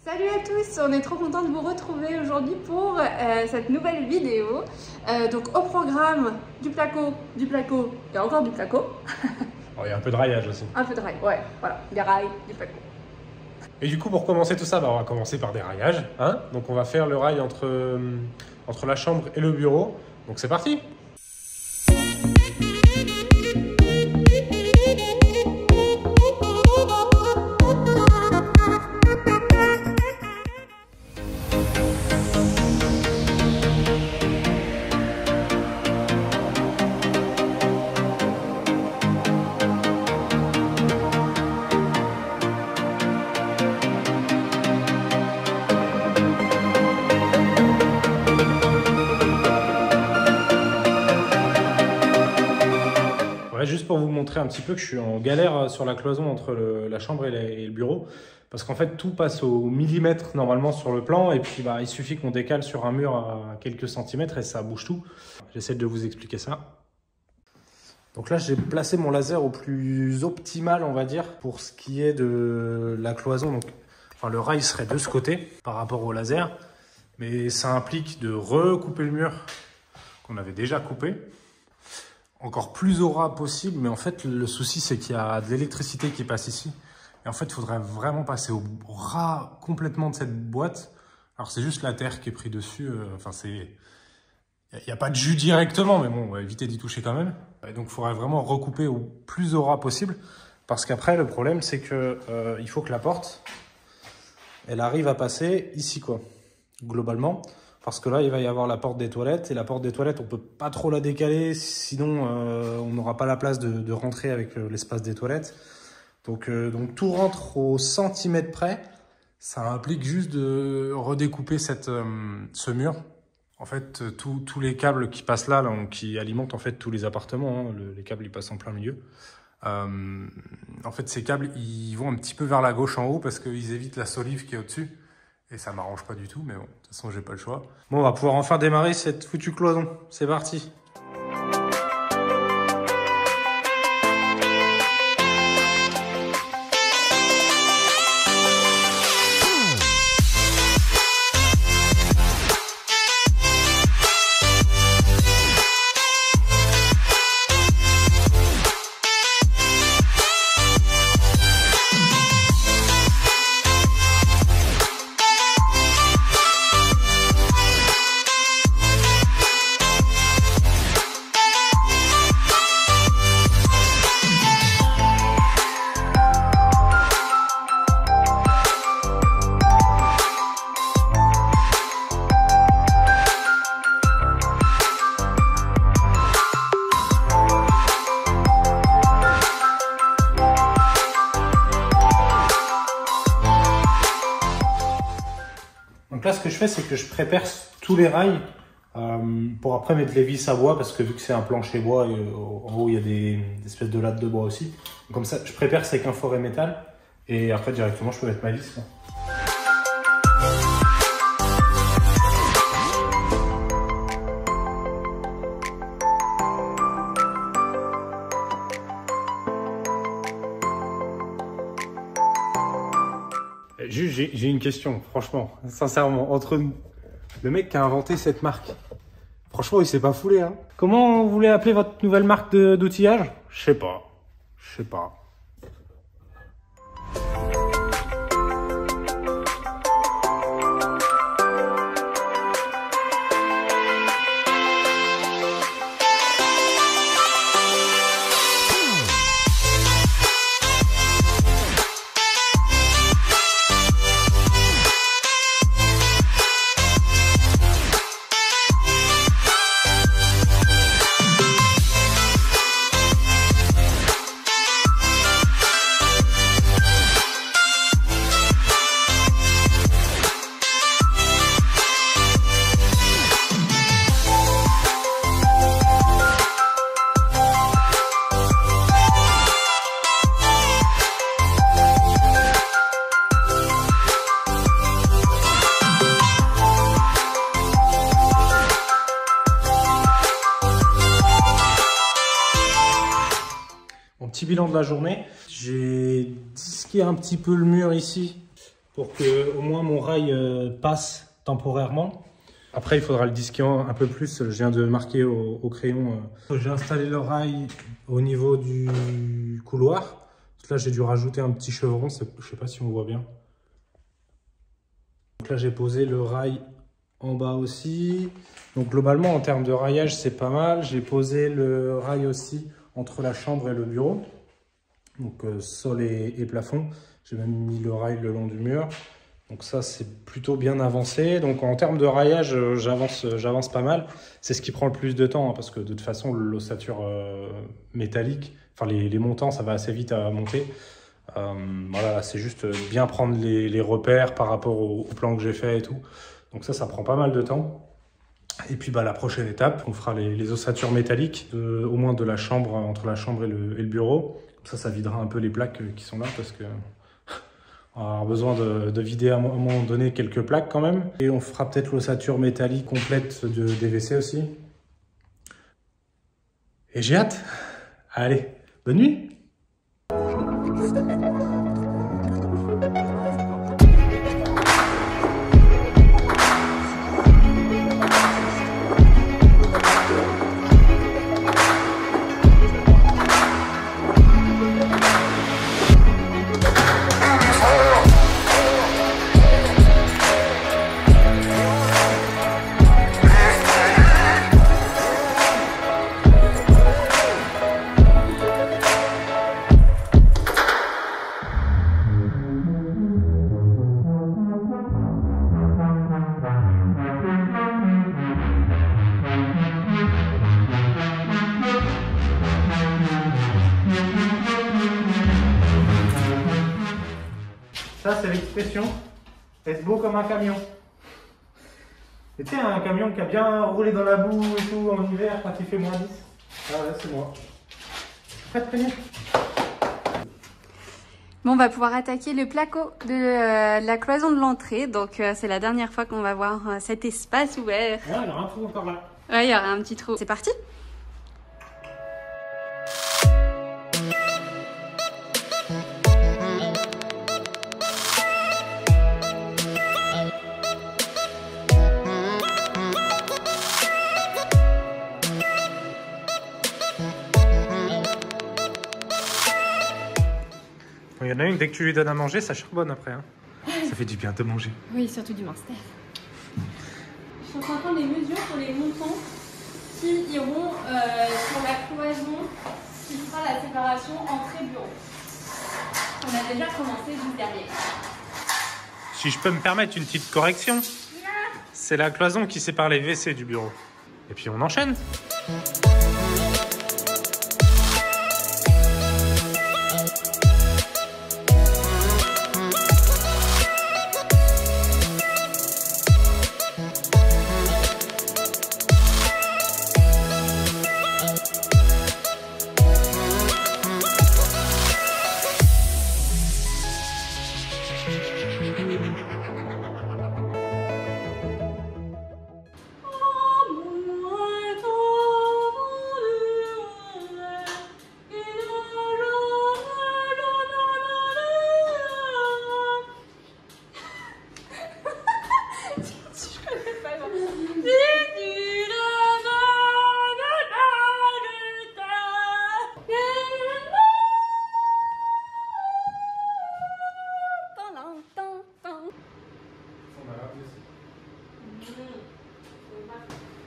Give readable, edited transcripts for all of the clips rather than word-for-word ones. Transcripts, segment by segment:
Salut à tous, on est trop content de vous retrouver aujourd'hui pour cette nouvelle vidéo. Donc au programme du placo et encore du placo. Oh, il y a un peu de raillage aussi. Un peu de rail, ouais, voilà, des rails, du placo. Et du coup, pour commencer tout ça, on va commencer par des raillages. Hein, donc on va faire le rail entre la chambre et le bureau. Donc c'est parti! Juste pour vous montrer un petit peu que je suis en galère sur la cloison entre la chambre et le bureau, parce qu'en fait tout passe au millimètre normalement sur le plan, et puis il suffit qu'on décale sur un mur à quelques centimètres et ça bouge tout. J'essaie de vous expliquer ça. Donc là j'ai placé mon laser au plus optimal, on va dire, pour ce qui est de la cloison. Donc, enfin, le rail serait de ce côté par rapport au laser, mais ça implique de recouper le mur qu'on avait déjà coupé. Encore plus au ras possible, mais en fait le souci c'est qu'il y a de l'électricité qui passe ici, et en fait il faudrait vraiment passer au ras complètement de cette boîte. Alors c'est juste la terre qui est prise dessus, enfin il n'y a pas de jus directement, mais bon, on va éviter d'y toucher quand même. Et donc il faudrait vraiment recouper au plus au ras possible, parce qu'après le problème c'est que il faut que la porte elle arrive à passer ici quoi, globalement. Parce que là, il va y avoir la porte des toilettes. Et la porte des toilettes, on ne peut pas trop la décaler. Sinon, on n'aura pas la place de rentrer avec l'espace des toilettes. Donc tout rentre au centimètre près. Ça implique juste de redécouper ce mur. En fait, tous les câbles qui passent là qui alimentent en fait tous les appartements, hein, les câbles, ils passent en plein milieu. En fait, ces câbles, ils vont un petit peu vers la gauche en haut parce qu'ils évitent la solive qui est au-dessus. Et ça m'arrange pas du tout, mais bon, de toute façon, j'ai pas le choix. Bon, on va pouvoir enfin démarrer cette foutue cloison. C'est parti! Donc là, ce que je fais, c'est que je préperce tous les rails pour après mettre les vis à bois, parce que vu que c'est un plancher bois, et en haut, il y a des espèces de lattes de bois aussi. Donc comme ça, je préperce avec un forêt métal, et après, directement, je peux mettre ma vis. J'ai une question, franchement, sincèrement, entre nous. Le mec qui a inventé cette marque, franchement, il s'est pas foulé, hein. Comment vous voulez appeler votre nouvelle marque d'outillage? Je sais pas. Petit bilan de la journée, j'ai disqué un petit peu le mur ici pour que au moins mon rail passe temporairement. Après, il faudra le disquer un peu plus. Je viens de marquer au crayon. J'ai installé le rail au niveau du couloir. Là, j'ai dû rajouter un petit chevron. Je ne sais pas si on voit bien. Donc là, j'ai posé le rail en bas aussi. Donc globalement, en termes de raillage, c'est pas mal. J'ai posé le rail aussi entre la chambre et le bureau. Donc sol et plafond. J'ai même mis le rail le long du mur. Donc ça, c'est plutôt bien avancé. Donc en termes de raillage, j'avance pas mal. C'est ce qui prend le plus de temps, hein, parce que de toute façon, l'ossature métallique, enfin les montants, ça va assez vite à monter. Voilà, c'est juste bien prendre les repères par rapport au plan que j'ai fait et tout. Donc ça prend pas mal de temps. Et puis la prochaine étape, on fera les ossatures métalliques, au moins de la chambre, entre la chambre et le bureau. Comme ça videra un peu les plaques qui sont là, parce que on va avoir besoin de vider à un moment donné quelques plaques quand même. Et on fera peut-être l'ossature métallique complète des WC aussi. Et j'ai hâte. Allez, bonne nuit. Ça, c'est l'expression « est-ce beau comme un camion ?» Et tu sais, un camion qui a bien roulé dans la boue et tout en hiver quand il fait moins 10. Ah ouais, c'est moi. Prête, Prénie ? Bon, on va pouvoir attaquer le placo de la cloison de l'entrée. Donc, c'est la dernière fois qu'on va voir cet espace ouvert. Ouais, il y aura un trou encore là. Ouais, il y aura un petit trou. C'est parti ? Il y en a une, dès que tu lui donnes à manger, ça charbonne après. Hein. Ça fait du bien de manger. Oui, surtout du Munster. Je suis en train de prendre les mesures pour les montants qui iront sur la cloison qui fera la séparation entrée-bureau. On a déjà commencé juste derrière. Si je peux me permettre une petite correction, c'est la cloison qui sépare les WC du bureau. Et puis on enchaîne.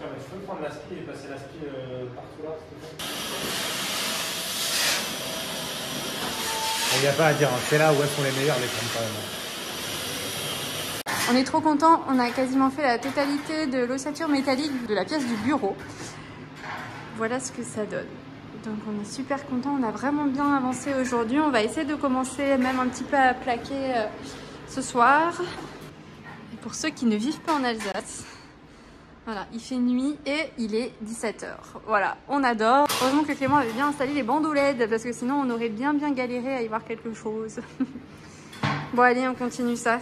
Tiens, mais je peux prendre l'aspi et passer l'aspi partout là, s'il te plaît. Il n'y a pas à dire, hein. C'est là où elles sont les meilleures, les crèmes quand même. On est trop content, on a quasiment fait la totalité de l'ossature métallique de la pièce du bureau. Voilà ce que ça donne. Donc on est super content, on a vraiment bien avancé aujourd'hui. On va essayer de commencer même un petit peu à plaquer ce soir. Et pour ceux qui ne vivent pas en Alsace, voilà, il fait nuit et il est 17 h. Voilà, on adore. Heureusement que Clément avait bien installé les bandeaux LED parce que sinon on aurait bien galéré à y voir quelque chose. Bon allez, on continue ça.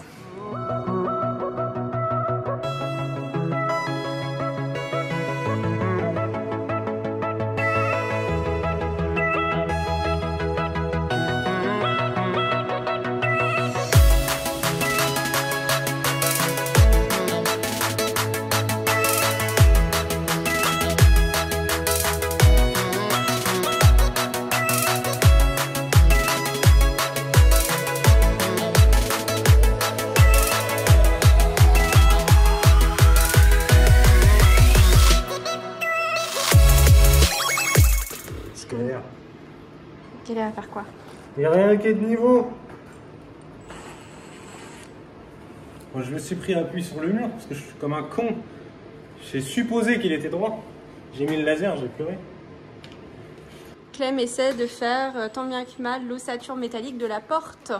Galère à faire quoi? Il n'y a rien qui est de niveau. Moi, je me suis pris appui sur le mur parce que je suis comme un con. J'ai supposé qu'il était droit. J'ai mis le laser, j'ai pleuré. Clem essaie de faire tant bien que mal l'ossature métallique de la porte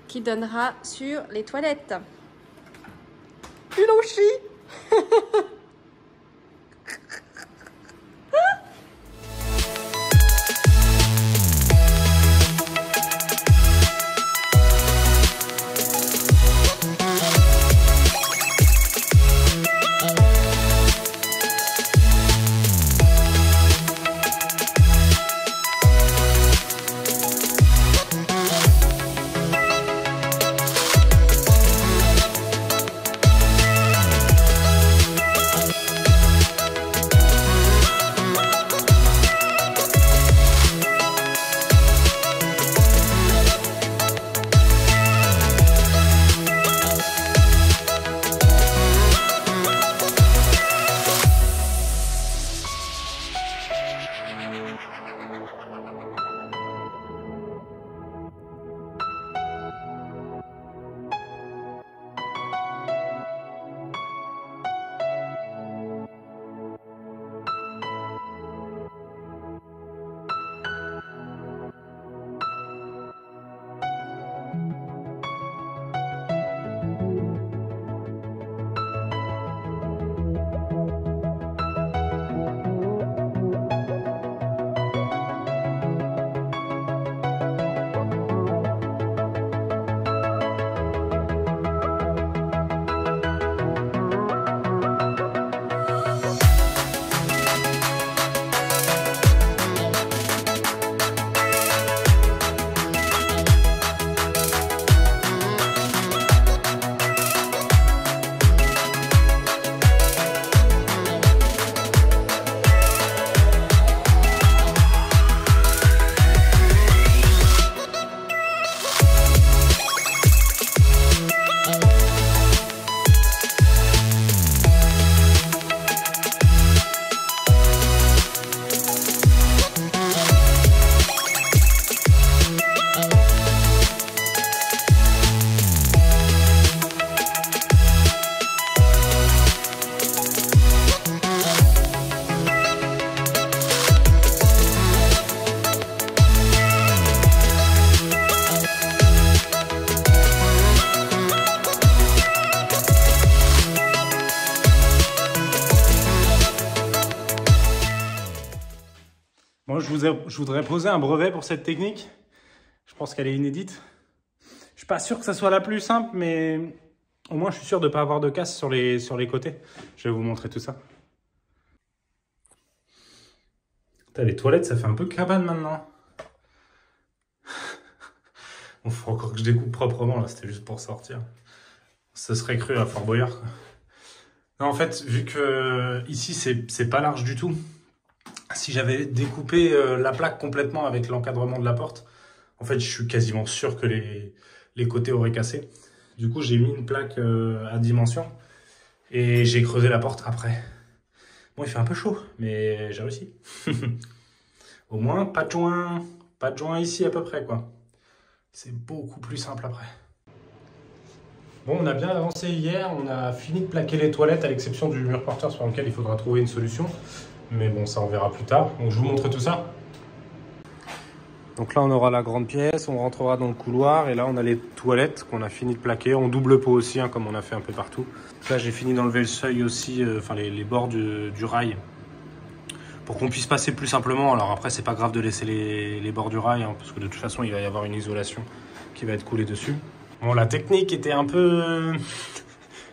qui donnera sur les toilettes. Il en chie. Moi, je voudrais poser un brevet pour cette technique. Je pense qu'elle est inédite. Je suis pas sûr que ça soit la plus simple, mais au moins je suis sûr de ne pas avoir de casse sur les côtés. Je vais vous montrer tout ça. Putain, les toilettes, ça fait un peu cabane maintenant. Bon, faut encore que je découpe proprement, là, c'était juste pour sortir. Ce serait cru à Fort Boyard, quoi. Non, en fait, vu que ici, c'est pas large du tout, si j'avais découpé la plaque complètement avec l'encadrement de la porte, en fait, je suis quasiment sûr que les côtés auraient cassé. Du coup, j'ai mis une plaque à dimension et j'ai creusé la porte après. Bon, il fait un peu chaud, mais j'ai réussi. Au moins, pas de joint ici à peu près, quoi. C'est beaucoup plus simple après. Bon, on a bien avancé hier, on a fini de plaquer les toilettes à l'exception du mur porteur sur lequel il faudra trouver une solution. Mais bon, ça on verra plus tard. Donc je vous montre tout ça. Donc là on aura la grande pièce, on rentrera dans le couloir et là on a les toilettes qu'on a fini de plaquer en double pot aussi, hein, comme on a fait un peu partout. Là j'ai fini d'enlever le seuil aussi, enfin les bords du rail pour qu'on puisse passer plus simplement. Alors après c'est pas grave de laisser les bords du rail, hein, parce que de toute façon il va y avoir une isolation qui va être coulée dessus. Bon, la technique était un peu,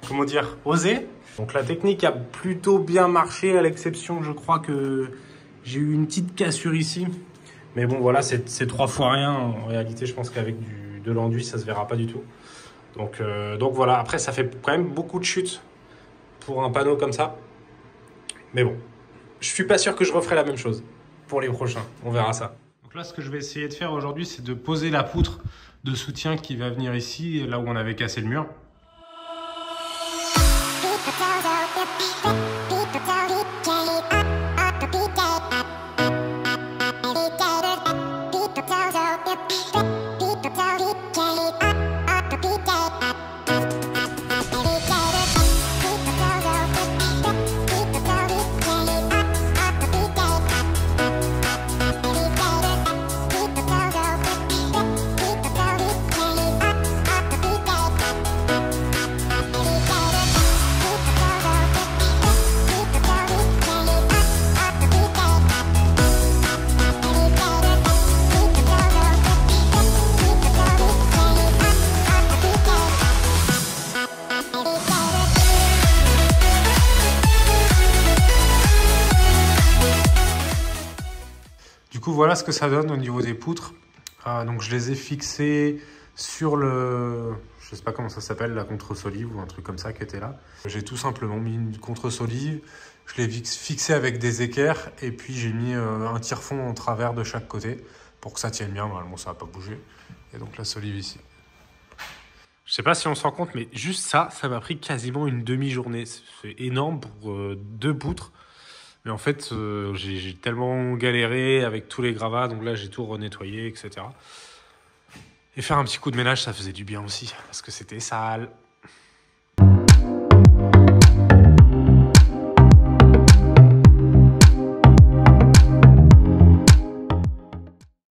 comment dire, osée. Donc la technique a plutôt bien marché, à l'exception, je crois que j'ai eu une petite cassure ici. Mais bon, voilà, c'est 3 fois rien. En réalité, je pense qu'avec de l'enduit, ça se verra pas du tout. Donc voilà, après, ça fait quand même beaucoup de chutes pour un panneau comme ça. Mais bon, je suis pas sûr que je referai la même chose pour les prochains. On verra ça. Donc là, ce que je vais essayer de faire aujourd'hui, c'est de poser la poutre de soutien qui va venir ici, là où on avait cassé le mur. coup, voilà ce que ça donne au niveau des poutres. Donc je les ai fixées sur le... Je sais pas comment ça s'appelle, la contre-solive ou un truc comme ça qui était là. J'ai tout simplement mis une contre-solive. Je l'ai fixé avec des équerres et puis j'ai mis un tire-fond en travers de chaque côté pour que ça tienne bien. Normalement, ça va pas bouger. Et donc la solive ici. Je sais pas si on se rend compte, mais juste ça m'a pris quasiment une demi-journée. C'est énorme pour 2 poutres. Mais en fait, j'ai tellement galéré avec tous les gravats. Donc là, j'ai tout renettoyé, etc. Et faire un petit coup de ménage, ça faisait du bien aussi. Parce que c'était sale.